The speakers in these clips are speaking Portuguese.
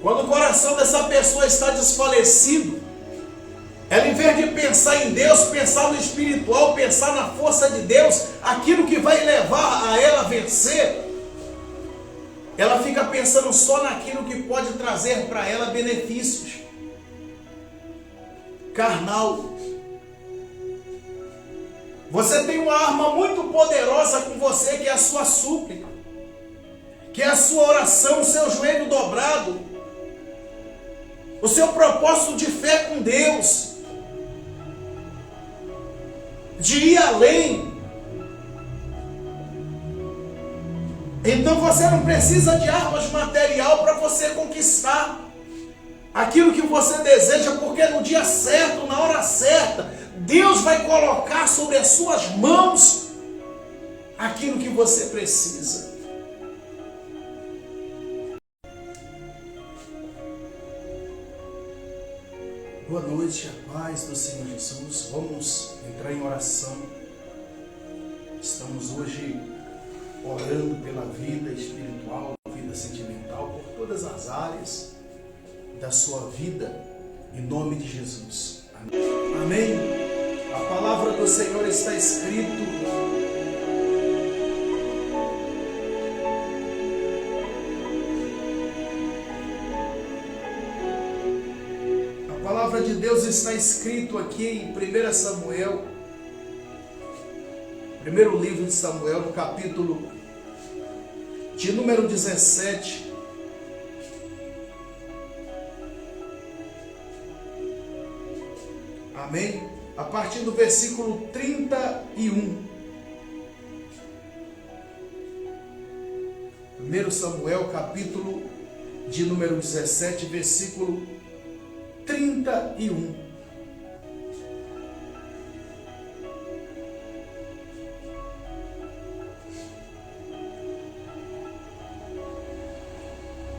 Quando o coração dessa pessoa está desfalecido, ela, em vez de pensar em Deus, pensar no espiritual, pensar na força de Deus, aquilo que vai levar a ela a vencer, ela fica pensando só naquilo que pode trazer para ela benefícios. Carnal. Você tem uma arma muito poderosa com você, que é a sua súplica, que é a sua oração, o seu joelho dobrado, o seu propósito de fé com Deus, de ir além. Então você não precisa de armas material para você conquistar aquilo que você deseja, porque no dia certo, na hora certa, Deus vai colocar sobre as suas mãos aquilo que você precisa. Boa noite, a paz do Senhor Jesus. Vamos entrar em oração. Estamos hoje orando pela vida espiritual, vida sentimental, por todas as áreas da sua vida, em nome de Jesus. Amém? Amém? A palavra do Senhor está escrito A palavra de Deus está escrito aqui em 1 Samuel, primeiro livro de Samuel, no capítulo de número 17. Amém? A partir do versículo 31. 1 Samuel, capítulo de número 17, versículo 31.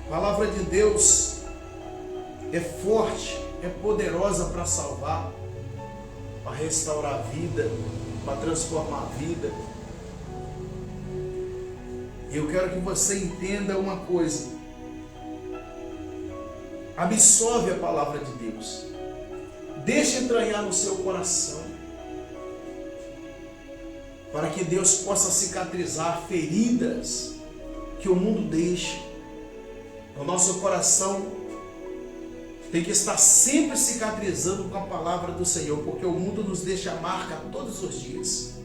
A palavra de Deus é forte, é poderosa para salvar, para restaurar a vida, para transformar a vida. Eu quero que você entenda uma coisa. Absorve a palavra de Deus. Deixe entranhar no seu coração, para que Deus possa cicatrizar feridas que o mundo deixa. O nosso coração tem que estar sempre cicatrizando com a palavra do Senhor, porque o mundo nos deixa marca todos os dias.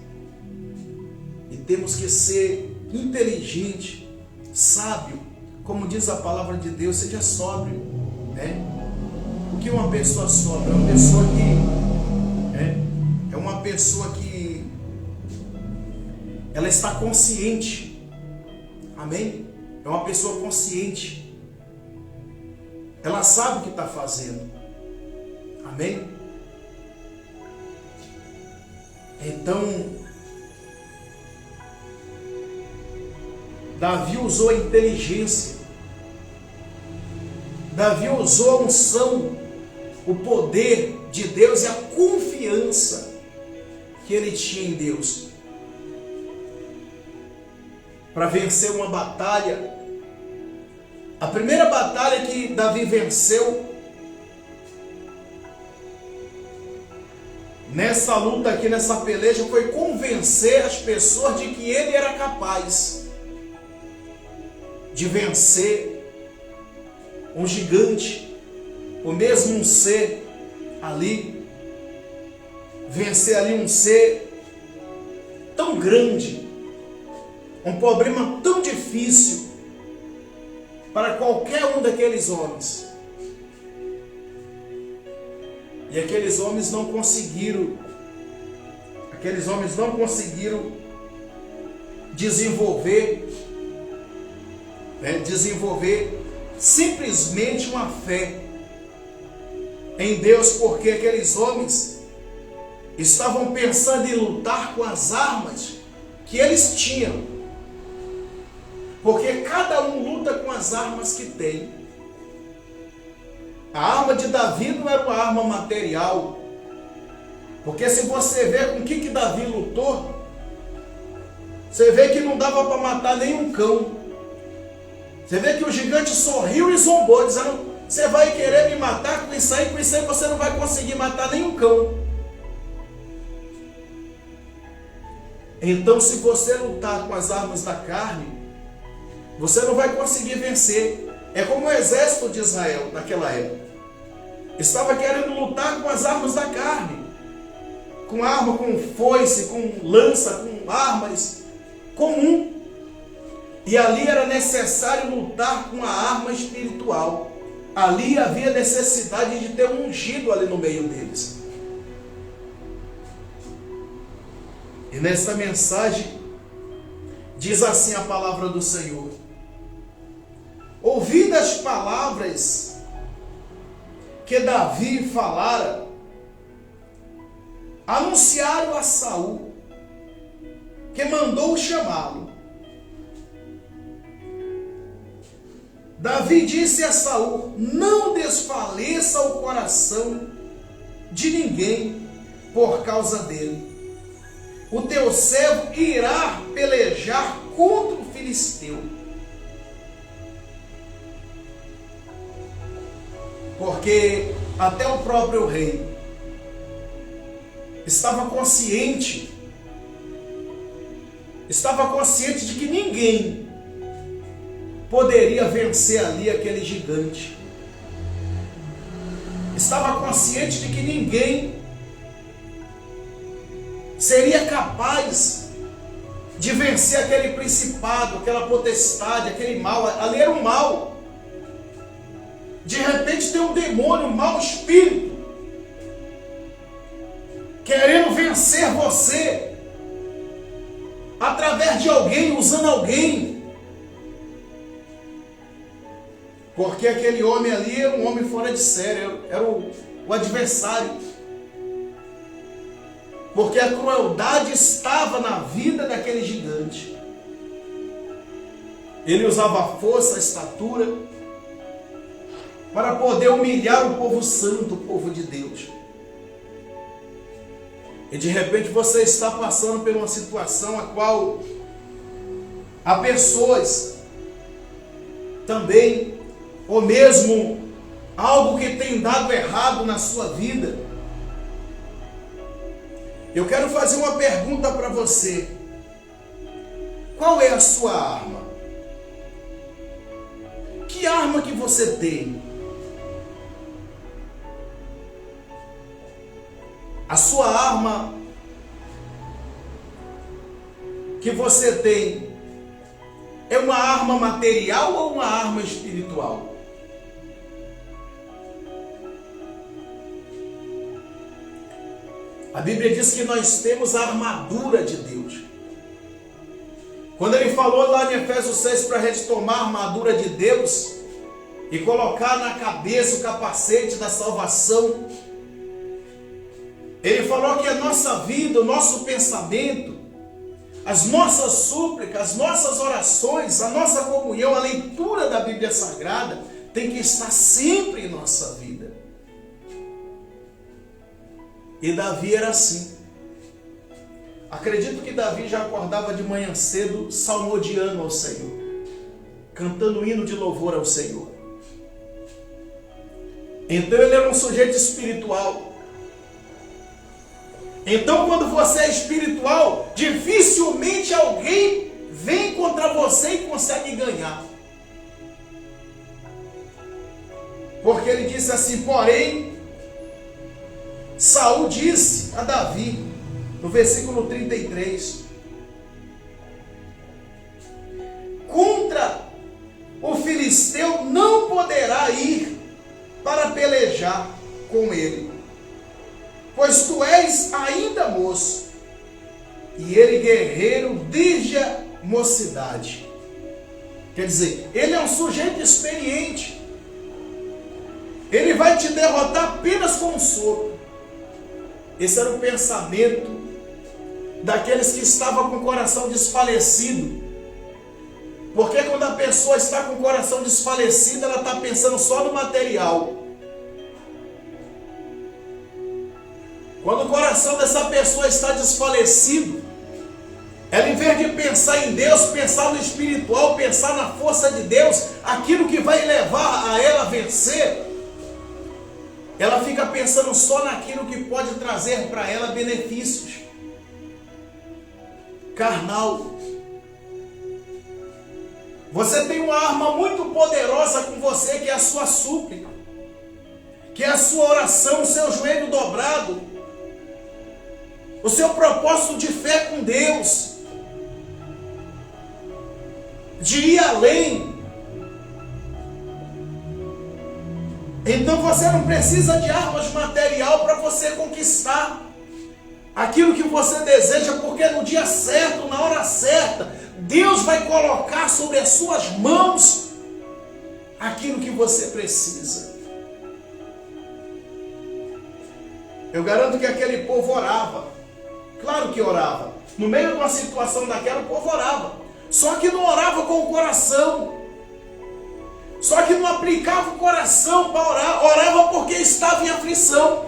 E temos que ser inteligente, sábio, como diz a palavra de Deus, seja sóbrio, né? O que uma pessoa sóbria? É uma pessoa que ela está consciente. Amém? É uma pessoa consciente. Ela sabe o que está fazendo. Amém? Então, Davi usou a inteligência. Davi usou a unção, o poder de Deus e a confiança que ele tinha em Deus para vencer uma batalha. A primeira batalha que Davi venceu, nessa luta aqui, nessa peleja, foi convencer as pessoas de que ele era capaz de vencer um gigante, o mesmo um ser ali, vencer ali um ser tão grande, um problema tão difícil para qualquer um daqueles homens. E aqueles homens não conseguiram desenvolver simplesmente uma fé em Deus, porque aqueles homens estavam pensando em lutar com as armas que eles tinham, porque cada um luta com as armas que tem. A arma de Davi não era uma arma material, porque se você ver com que Davi lutou, você vê que não dava para matar nenhum cão. Você vê que o gigante sorriu e zombou, dizendo: você vai querer me matar com isso aí você não vai conseguir matar nenhum cão. Então, se você lutar com as armas da carne, você não vai conseguir vencer. É como o exército de Israel naquela época. Estava querendo lutar com as armas da carne. Com arma, com foice, com lança, com armas comum. E ali era necessário lutar com a arma espiritual. Ali havia necessidade de ter um ungido ali no meio deles. E nesta mensagem, diz assim a palavra do Senhor: ouvindo as palavras que Davi falara, anunciaram a Saul, que mandou chamá-lo. Davi disse a Saul: não desfaleça o coração de ninguém por causa dele. O teu servo irá pelejar contra o filisteu. Porque até o próprio rei estava consciente de que ninguém poderia vencer ali aquele gigante. Estava consciente de que ninguém seria capaz de vencer aquele principado, aquela potestade, aquele mal. Ali era um mal. De repente tem um demônio, um mau espírito, querendo vencer você, através de alguém, usando alguém. Porque aquele homem ali era um homem fora de série, era o adversário. Porque a crueldade estava na vida daquele gigante. Ele usava a força, a estatura, para poder humilhar o povo santo, o povo de Deus. E de repente você está passando por uma situação a qual há pessoas também, ou mesmo algo que tem dado errado na sua vida. Eu quero fazer uma pergunta para você. Qual é a sua arma? Que arma que você tem? A sua arma que você tem é uma arma material ou uma arma espiritual? A Bíblia diz que nós temos a armadura de Deus. Quando ele falou lá em Efésios 6 para a gente tomar a armadura de Deus e colocar na cabeça o capacete da salvação, ele falou que a nossa vida, o nosso pensamento, as nossas súplicas, as nossas orações, a nossa comunhão, a leitura da Bíblia Sagrada tem que estar sempre em nossa vida. E Davi era assim. Acredito que Davi já acordava de manhã cedo salmodiando ao Senhor, cantando hino de louvor ao Senhor. Então ele era um sujeito espiritual. Então quando você é espiritual, dificilmente alguém vem contra você e consegue ganhar. Porque ele disse assim: porém, Saul disse a Davi, no versículo 33, contra o filisteu não poderá ir para pelejar com ele, pois tu és ainda moço, e ele guerreiro desde a mocidade. Quer dizer, ele é um sujeito experiente. Ele vai te derrotar apenas com um sopro. Esse era o pensamento daqueles que estavam com o coração desfalecido. Porque quando a pessoa está com o coração desfalecido, ela está pensando só no material. Quando o coração dessa pessoa está desfalecido, Ela, em vez de pensar em Deus, pensar no espiritual, pensar na força de Deus, aquilo que vai levar a ela a vencer, ela fica pensando só naquilo que pode trazer para ela benefícios. Carnal. Você tem uma arma muito poderosa com você, que é a sua súplica, que é a sua oração, o seu joelho dobrado, o seu propósito de fé com Deus, de ir além. Então você não precisa de armas material para você conquistar aquilo que você deseja, porque no dia certo, na hora certa, Deus vai colocar sobre as suas mãos aquilo que você precisa. Eu garanto que aquele povo orava. Claro que orava. No meio de uma situação daquela, o povo orava. Só que não orava com o coração. Só que não aplicava o coração para orar. Orava porque estava em aflição.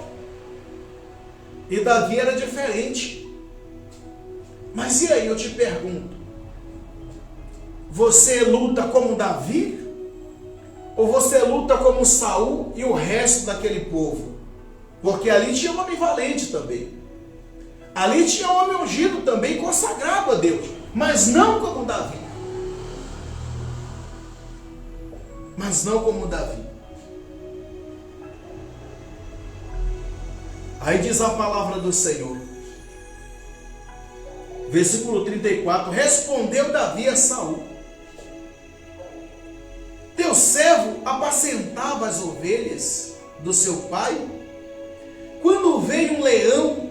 E Davi era diferente. Mas e aí, eu te pergunto, você luta como Davi? Ou você luta como Saul e o resto daquele povo? Porque ali tinha um homem valente também. Ali tinha um homem ungido também, consagrado a Deus. Mas não como Davi. Mas não como Davi. Aí diz a palavra do Senhor. Versículo 34. Respondeu Davi a Saul: teu servo apacentava as ovelhas do seu pai, quando veio um leão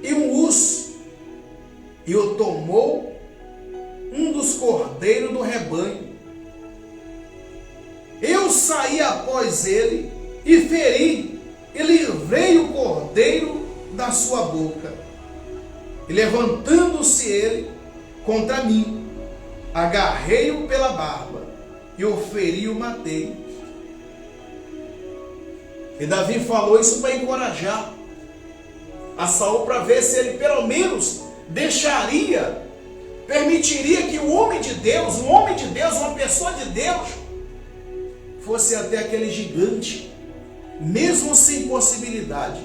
e um urso, e o tomou um dos cordeiros do rebanho. Eu saí após ele e feri, e livrei o cordeiro da sua boca. E levantando-se ele contra mim, agarrei-o pela barba, e o feri e o matei. E Davi falou isso para encorajar a Saul, para ver se ele pelo menos permitiria que o homem de Deus, uma pessoa de Deus, fosse até aquele gigante, mesmo sem possibilidade,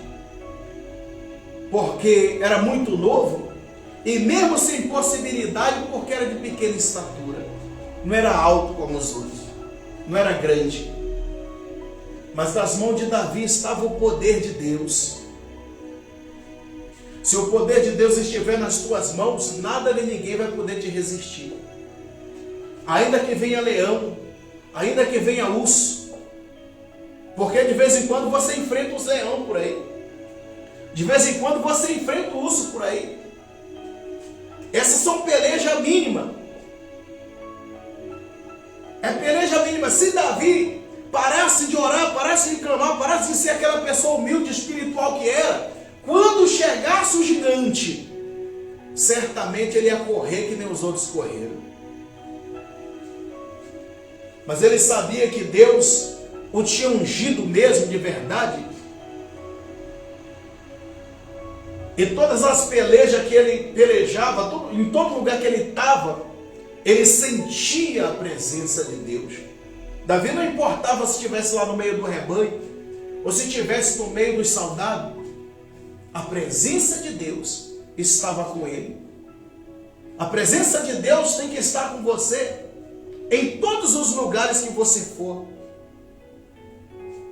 porque era muito novo, e mesmo sem possibilidade, porque era de pequena estatura, não era alto como os outros, não era grande, mas nas mãos de Davi estava o poder de Deus. Se o poder de Deus estiver nas tuas mãos, nada nem ninguém vai poder te resistir. Ainda que venha leão, ainda que venha urso, porque de vez em quando você enfrenta os leões por aí, de vez em quando você enfrenta o urso por aí. Essas são peleja mínima. É peleja mínima. Se Davi parasse de orar, parasse de clamar, parasse de ser aquela pessoa humilde, espiritual que era, quando chegasse o gigante, certamente ele ia correr que nem os outros correram. Mas ele sabia que Deus o tinha ungido mesmo de verdade. E todas as pelejas que ele pelejava, em todo lugar que ele estava, ele sentia a presença de Deus. Davi não importava se estivesse lá no meio do rebanho, ou se estivesse no meio dos soldados, a presença de Deus estava com ele. A presença de Deus tem que estar com você em todos os lugares que você for.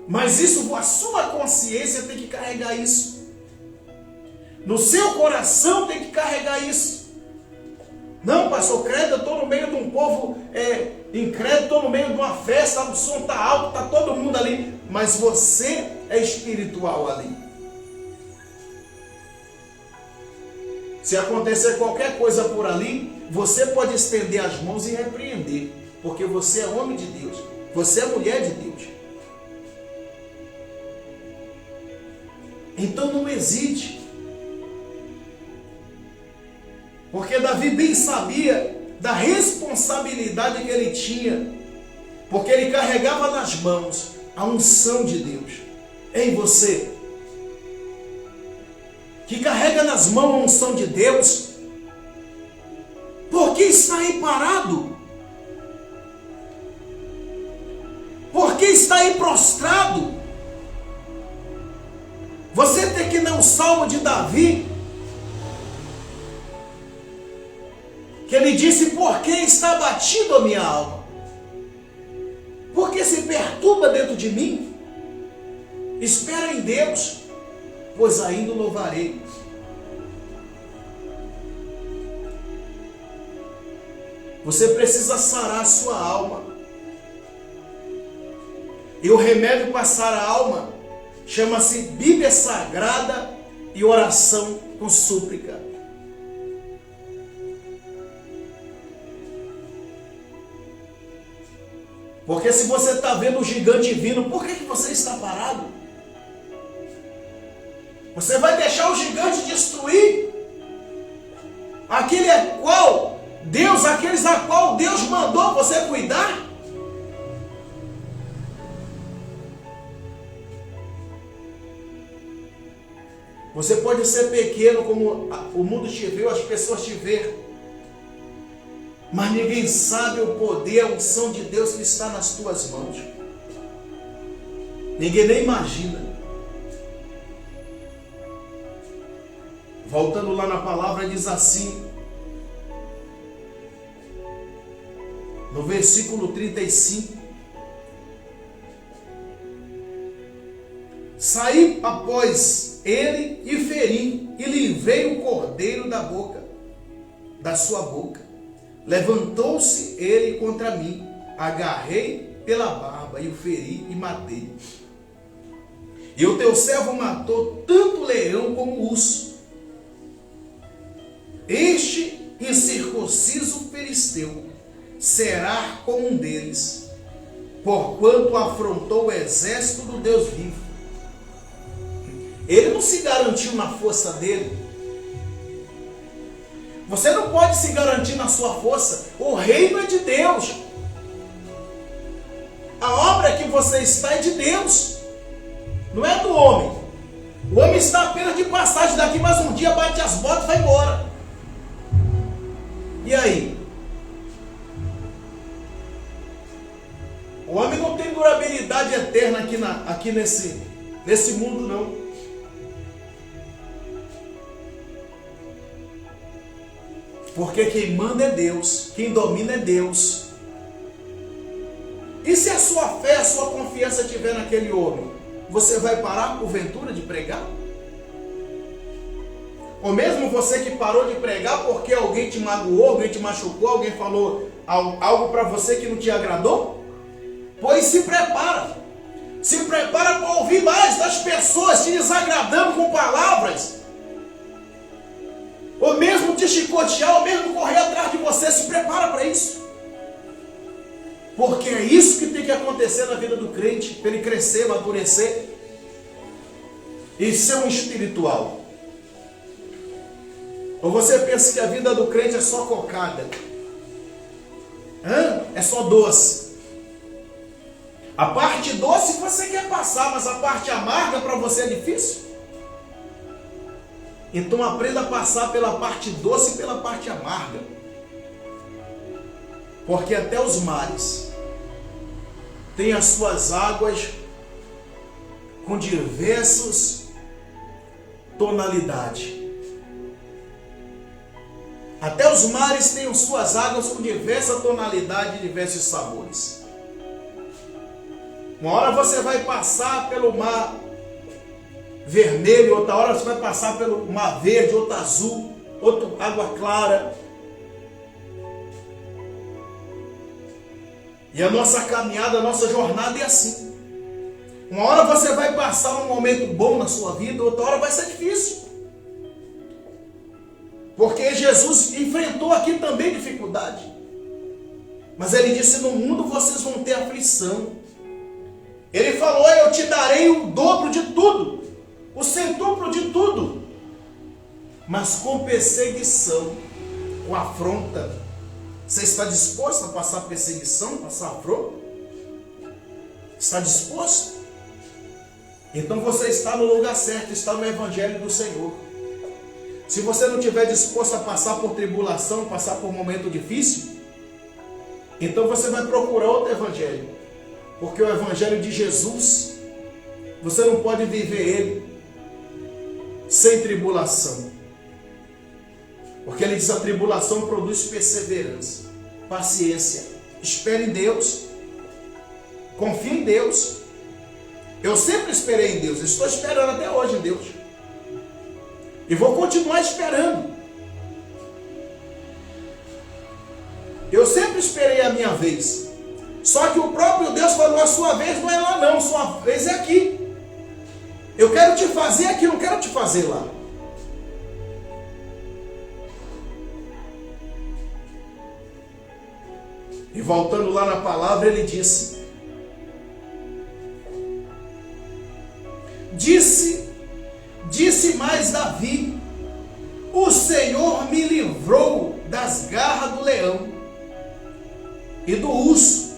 Mas isso, a sua consciência tem que carregar isso. No seu coração tem que carregar isso. Não, pastor, credo, eu estou no meio de um povo incrédulo, estou no meio de uma festa, o som está alto, está todo mundo ali, mas você é espiritual ali. Se acontecer qualquer coisa por ali, você pode estender as mãos e repreender, porque você é homem de Deus, você é mulher de Deus. Então não hesite, porque Davi bem sabia da responsabilidade que ele tinha, porque ele carregava nas mãos a unção de Deus. Em você, que carrega nas mãos a unção de Deus, que está aí parado? Por que está aí prostrado? Você tem que ler o Salmo de Davi, que ele disse: por que está abatido a minha alma? Por que se perturba dentro de mim? Espera em Deus, pois ainda o louvarei. Você precisa sarar a sua alma. E o remédio para sarar a alma chama-se Bíblia Sagrada e oração com súplica. Porque se você está vendo o gigante vindo, por que você está parado? Você vai deixar o gigante destruir aqueles a qual Deus mandou você cuidar? Você pode ser pequeno como o mundo te vê, as pessoas te vê, mas ninguém sabe o poder, a unção de Deus que está nas tuas mãos. Ninguém nem imagina. Voltando lá na palavra, diz assim, no versículo 35: saí após ele e feri, e livrei o cordeiro da sua boca. Levantou-se ele contra mim, agarrei pela barba e o feri e matei. E o teu servo matou tanto leão como urso. Este incircunciso filisteu será como um deles, porquanto afrontou o exército do Deus vivo. Ele não se garantiu na força dele. Você não pode se garantir na sua força. O reino é de Deus. A obra que você está é de Deus, não é do homem. O homem está apenas de passagem daqui, mas um dia bate as botas e vai embora. E aí? O homem não tem durabilidade eterna aqui nesse mundo, não. Porque quem manda é Deus, quem domina é Deus. E se a sua fé, a sua confiança estiver naquele homem, você vai parar porventura de pregar? Ou mesmo você que parou de pregar porque alguém te magoou, alguém te machucou, alguém falou algo para você que não te agradou? Pois se prepara. Se prepara para ouvir mais das pessoas te desagradando com palavras. Ou mesmo te chicotear, ou mesmo correr atrás de você. Se prepara para isso. Porque é isso que tem que acontecer na vida do crente, para ele crescer, amadurecer e ser um espiritual. Ou você pensa que a vida do crente é só cocada? É só doce. A parte doce você quer passar, mas a parte amarga para você é difícil? Então aprenda a passar pela parte doce e pela parte amarga. Porque até os mares têm as suas águas com diversas tonalidades. Até os mares têm as suas águas com diversa tonalidade e diversos sabores. Uma hora você vai passar pelo mar vermelho, outra hora você vai passar pelo mar verde, outra azul, outra água clara. E a nossa caminhada, a nossa jornada é assim. Uma hora você vai passar um momento bom na sua vida, outra hora vai ser difícil. Porque Jesus enfrentou aqui também dificuldade. Mas ele disse: no mundo vocês vão ter aflição. Ele falou: eu te darei o dobro de tudo, o centuplo de tudo. Mas com perseguição, com afronta. Você está disposto a passar perseguição, passar afronta? Está disposto? Então você está no lugar certo, está no Evangelho do Senhor. Se você não estiver disposto a passar por tribulação, passar por um momento difícil, então você vai procurar outro evangelho. Porque o evangelho de Jesus, você não pode viver ele sem tribulação. Porque ele diz: a tribulação produz perseverança, paciência. Espere em Deus, confie em Deus. Eu sempre esperei em Deus, estou esperando até hoje em Deus. E vou continuar esperando. Eu sempre esperei a minha vez. Só que o próprio Deus falou: a sua vez não é lá não, sua vez é aqui. Eu quero te fazer aqui, não quero te fazer lá. E voltando lá na palavra, ele disse: Disse mais Davi: o Senhor me livrou das garras do leão e do urso.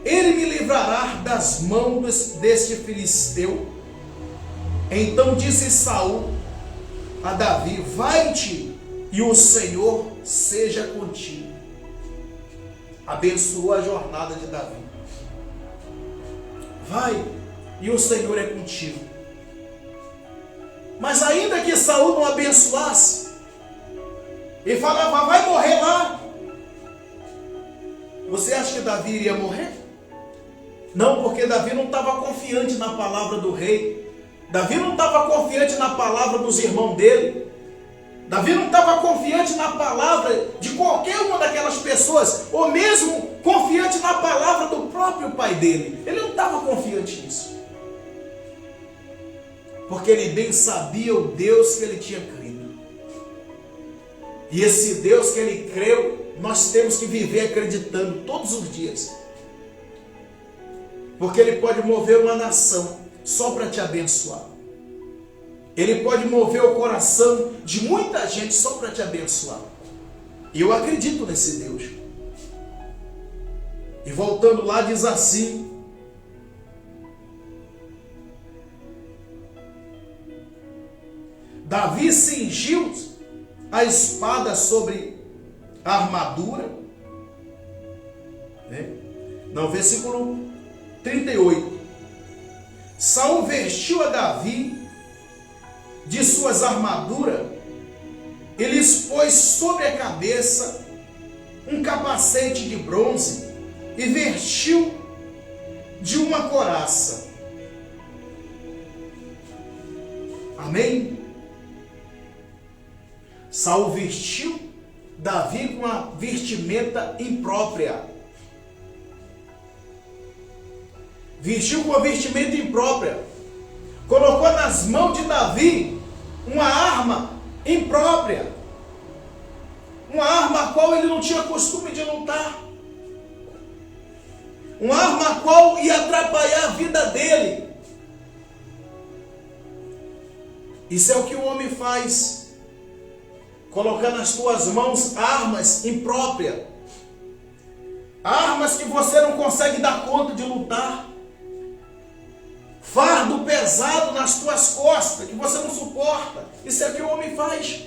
Ele me livrará das mãos deste filisteu. Então disse Saul a Davi: vai-te e o Senhor seja contigo. Abençoou a jornada de Davi. Vai e o Senhor é contigo. Mas ainda que Saul não abençoasse e falava: vai morrer lá, você acha que Davi iria morrer? Não, porque Davi não estava confiante na palavra do rei. Davi não estava confiante na palavra dos irmãos dele. Davi não estava confiante na palavra de qualquer uma daquelas pessoas, ou mesmo confiante na palavra do próprio pai dele. Ele não estava confiante nisso. Porque ele bem sabia o Deus que ele tinha crido. E esse Deus que ele creu, nós temos que viver acreditando todos os dias. Porque ele pode mover uma nação só para te abençoar. Ele pode mover o coração de muita gente só para te abençoar. E eu acredito nesse Deus. E voltando lá, diz assim: Davi cingiu a espada sobre a armadura. No versículo 38. Saul vestiu a Davi de suas armaduras, ele expôs sobre a cabeça um capacete de bronze e vestiu de uma couraça. Amém? Saul vestiu Davi com uma vestimenta imprópria. Vestiu com uma vestimenta imprópria. Colocou nas mãos de Davi uma arma imprópria. Uma arma a qual ele não tinha costume de lutar. Uma arma a qual ia atrapalhar a vida dele. Isso é o que o homem faz. Colocar nas tuas mãos armas impróprias. Armas que você não consegue dar conta de lutar. Fardo pesado nas tuas costas que você não suporta. Isso é o que o homem faz.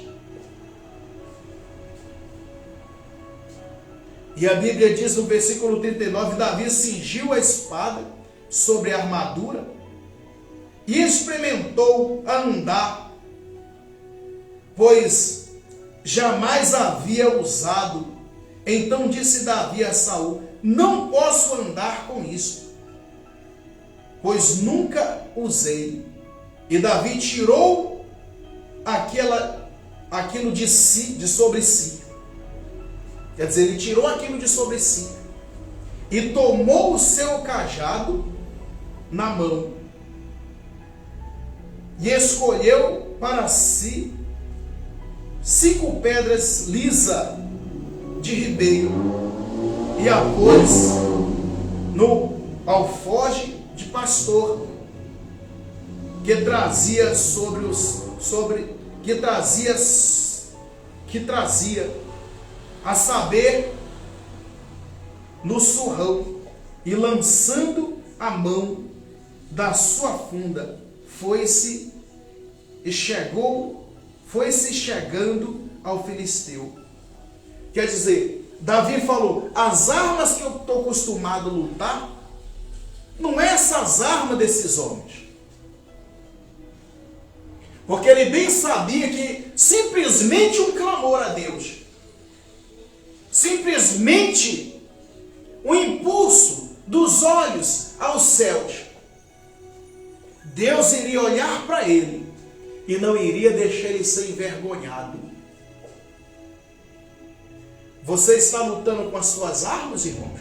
E a Bíblia diz no versículo 39, Davi cingiu a espada sobre a armadura e experimentou andar, pois jamais havia usado. Então disse Davi a Saul: não posso andar com isto, pois nunca usei. E Davi tirou aquilo de sobre si. Quer dizer, ele tirou aquilo de sobre si e tomou o seu cajado na mão e escolheu para si 5 pedras lisas de ribeiro e a pôs no alforje de pastor que trazia a saber, no surrão, e lançando a mão da sua funda, foi-se e chegou foi se chegando ao filisteu. Quer dizer, Davi falou, as armas que eu estou acostumado a lutar, não é essas armas desses homens. Porque ele bem sabia que simplesmente um clamor a Deus, simplesmente um impulso dos olhos aos céus, Deus iria olhar para ele e não iria deixar ele ser envergonhado. Você está lutando com as suas armas, irmãos?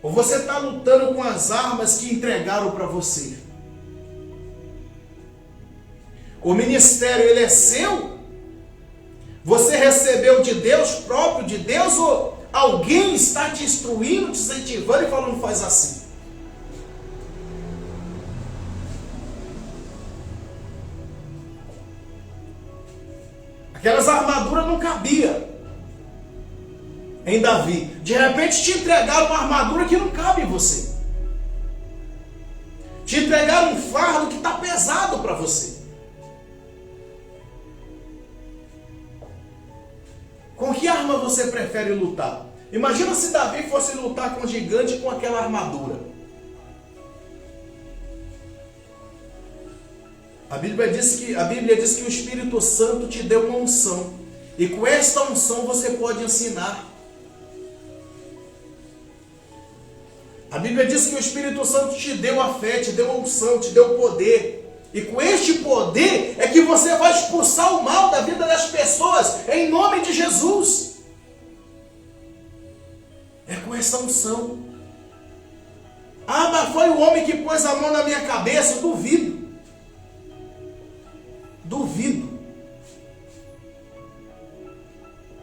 Ou você está lutando com as armas que entregaram para você? O ministério, ele é seu? Você recebeu de Deus, próprio de Deus, ou alguém está te instruindo, te incentivando e falando, faz assim? Aquelas armaduras não cabiam em Davi. De repente te entregaram uma armadura que não cabe em você. Te entregaram um fardo que está pesado para você. Com que arma você prefere lutar? Imagina se Davi fosse lutar com um gigante com aquela armadura. A Bíblia diz que o Espírito Santo te deu uma unção. E com esta unção você pode ensinar. A Bíblia diz que o Espírito Santo te deu a fé, te deu a unção, te deu o poder. E com este poder é que você vai expulsar o mal da vida das pessoas, em nome de Jesus. É com essa unção. Ah, mas foi o homem que pôs a mão na minha cabeça. Duvido. Duvido.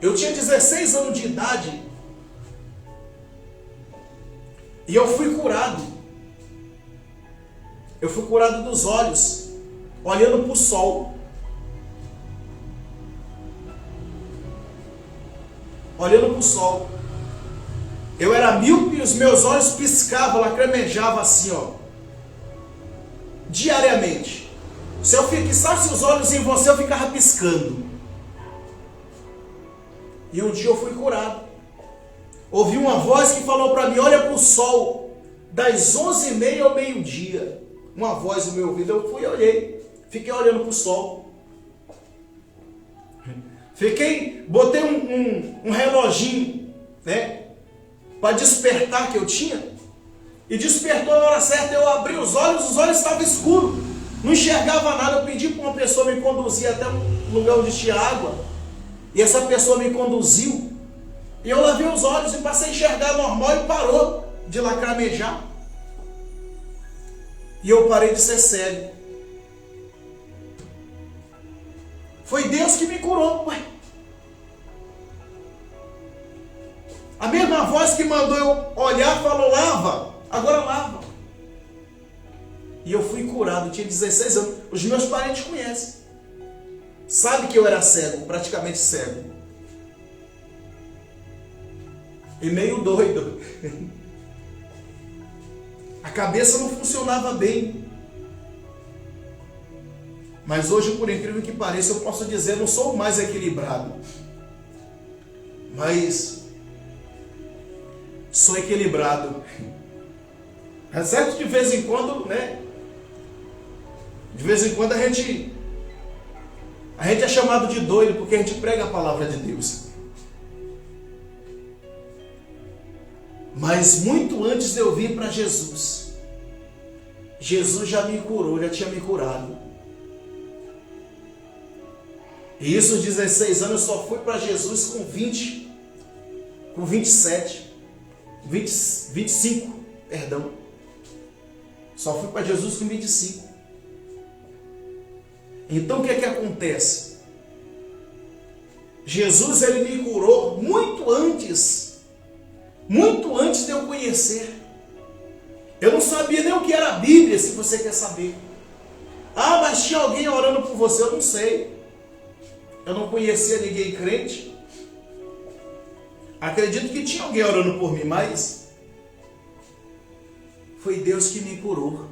Eu tinha 16 anos de idade e eu fui curado. Eu fui curado dos olhos, olhando para o sol. Olhando para o sol. Eu era míope e os meus olhos piscavam, lacrimejavam assim, ó. Diariamente. Se eu fixasse os olhos em você, eu ficava piscando. E um dia eu fui curado. Ouvi uma voz que falou para mim, olha para o sol, das 11h30 ao meio-dia. Uma voz no meu ouvido, eu fui e olhei. Fiquei olhando para o sol. Botei um reloginho, né? Para despertar que eu tinha. E despertou na hora certa, eu abri os olhos estavam escuros. Não enxergava nada, eu pedi para uma pessoa me conduzir até um lugar onde tinha água. E essa pessoa me conduziu. E eu lavei os olhos e passei a enxergar normal e parou de lacrimejar. E eu parei de ser cego. Foi Deus que me curou. Ué. A mesma voz que mandou eu olhar falou, lava. Agora lava. E eu fui curado, eu tinha 16 anos. Os meus parentes conhecem. Sabe que eu era cego, praticamente cego. E meio doido. A cabeça não funcionava bem. Mas hoje, por incrível que pareça, eu posso dizer, não sou mais equilibrado. Mas sou equilibrado. É certo, de vez em quando, né? De vez em quando a gente é chamado de doido porque a gente prega a palavra de Deus. Mas muito antes de eu vir para Jesus, Jesus já me curou, já tinha me curado. E isso, aos 16 anos, eu só fui para Jesus com 20, com 27, 25, perdão. Só fui para Jesus com 25. Então o que é que acontece? Jesus, ele me curou muito antes de eu conhecer. Eu não sabia nem o que era a Bíblia, se você quer saber. Ah, mas tinha alguém orando por você, eu não sei. Eu não conhecia ninguém crente. Acredito que tinha alguém orando por mim, mas foi Deus que me curou.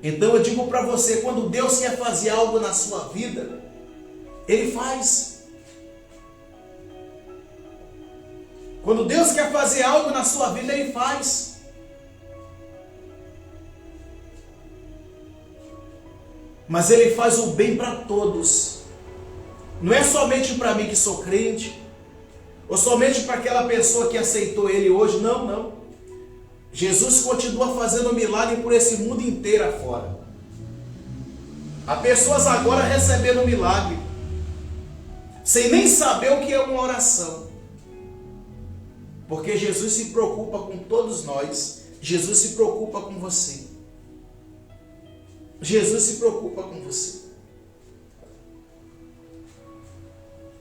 Então eu digo para você, quando Deus quer fazer algo na sua vida, Ele faz. Quando Deus quer fazer algo na sua vida, Ele faz. Mas Ele faz o bem para todos. Não é somente para mim que sou crente, ou somente para aquela pessoa que aceitou Ele hoje. Não, não. Jesus continua fazendo milagre por esse mundo inteiro afora. Há pessoas agora recebendo milagre, sem nem saber o que é uma oração. Porque Jesus se preocupa com todos nós. Jesus se preocupa com você. Jesus se preocupa com você.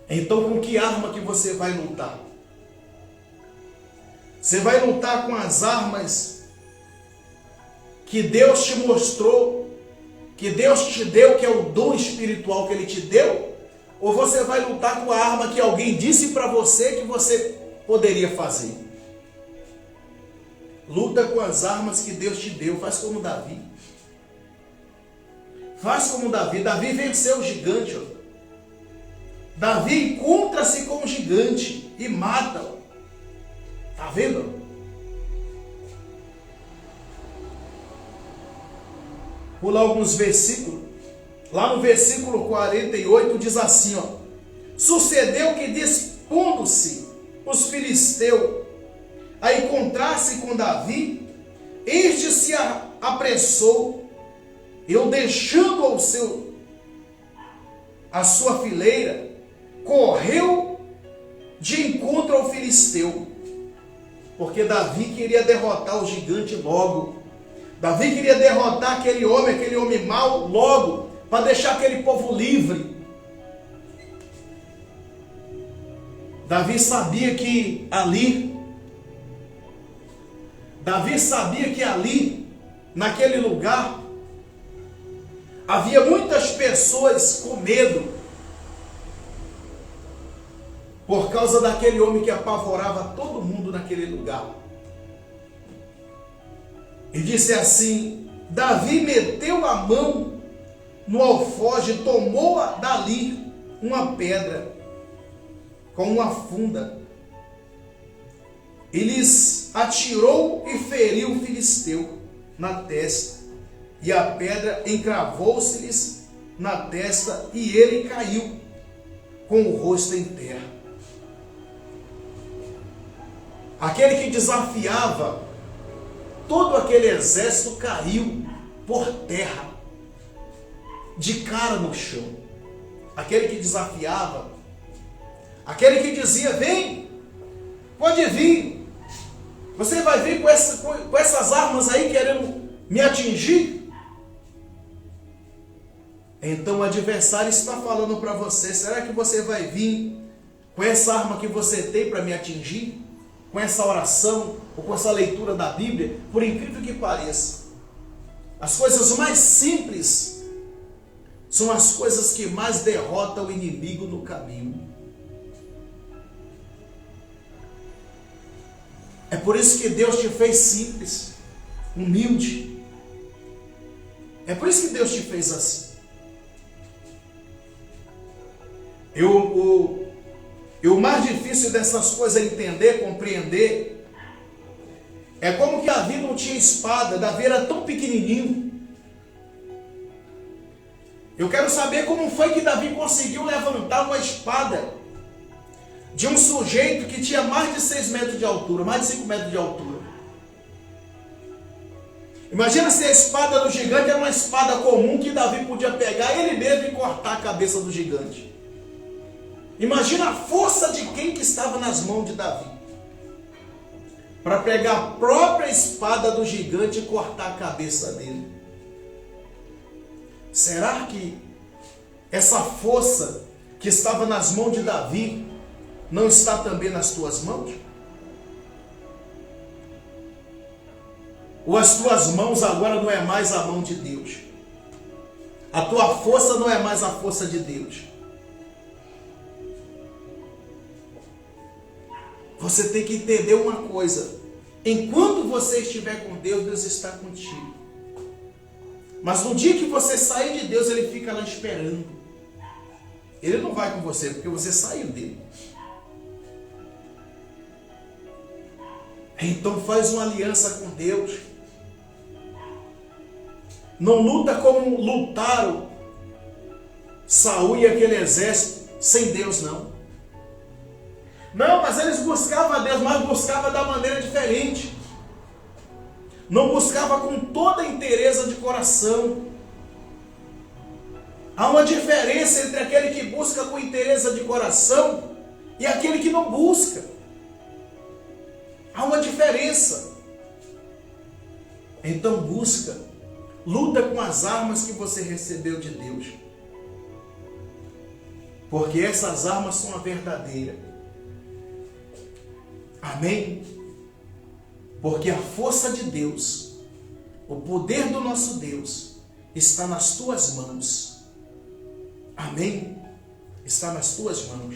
Então, com que arma que você vai lutar? Você vai lutar com as armas que Deus te mostrou, que Deus te deu, que é o dom espiritual que Ele te deu? Ou você vai lutar com a arma que alguém disse para você que você poderia fazer? Luta com as armas que Deus te deu. Faz como Davi. Faz como Davi. Davi venceu o gigante. Ó. Davi encontra-se com o gigante e mata-o. Está vendo? Pular alguns versículos. Lá no versículo 48 diz assim, ó: sucedeu que, dispondo-se os filisteus a encontrar-se com Davi, este se apressou, eu deixando a sua fileira, correu de encontro ao filisteu, porque Davi queria derrotar o gigante logo. Davi queria derrotar aquele homem mau logo, para deixar aquele povo livre. Davi sabia que ali, naquele lugar, havia muitas pessoas com medo, por causa daquele homem que apavorava todo mundo naquele lugar. E disse assim: Davi meteu a mão no alforje, tomou dali uma pedra com uma funda, e lhes atirou e feriu o filisteu na testa, e a pedra encravou-se-lhes na testa, e ele caiu com o rosto em terra. Aquele que desafiava todo aquele exército caiu por terra, de cara no chão. Aquele que desafiava, aquele que dizia: vem, pode vir, você vai vir com essas armas aí querendo me atingir? Então o adversário está falando para você: será que você vai vir com essa arma que você tem para me atingir? Com essa oração ou com essa leitura da Bíblia? Por incrível que pareça, as coisas mais simples são as coisas que mais derrotam o inimigo no caminho. É por isso que Deus te fez simples, humilde. É por isso que Deus te fez assim. E o mais difícil dessas coisas é entender, compreender. É como que Davi não tinha espada. Davi era tão pequenininho. Eu quero saber como foi que Davi conseguiu levantar uma espada de um sujeito que tinha mais de 6 metros de altura, mais de 5 metros de altura. Imagina se a espada do gigante era uma espada comum que Davi podia pegar ele mesmo e cortar a cabeça do gigante. Imagina a força de quem que estava nas mãos de Davi para pegar a própria espada do gigante e cortar a cabeça dele. Será que essa força que estava nas mãos de Davi não está também nas tuas mãos? Ou as tuas mãos agora não é mais a mão de Deus? A tua força não é mais a força de Deus? Você tem que entender uma coisa: enquanto você estiver com Deus, Deus está contigo. Mas no dia que você sair de Deus, ele fica lá esperando. Ele não vai com você, porque você saiu dele. Então faz uma aliança com Deus. Não luta como lutaram Saul e aquele exército sem Deus, não. Não, mas eles buscavam a Deus, mas buscavam da maneira diferente. Não buscava com toda a inteireza de coração. Há uma diferença entre aquele que busca com inteireza de coração e aquele que não busca. Há uma diferença. Então busca, luta com as armas que você recebeu de Deus. Porque essas armas são a verdadeira. Amém? Porque a força de Deus, o poder do nosso Deus, está nas tuas mãos. Amém? Está nas tuas mãos.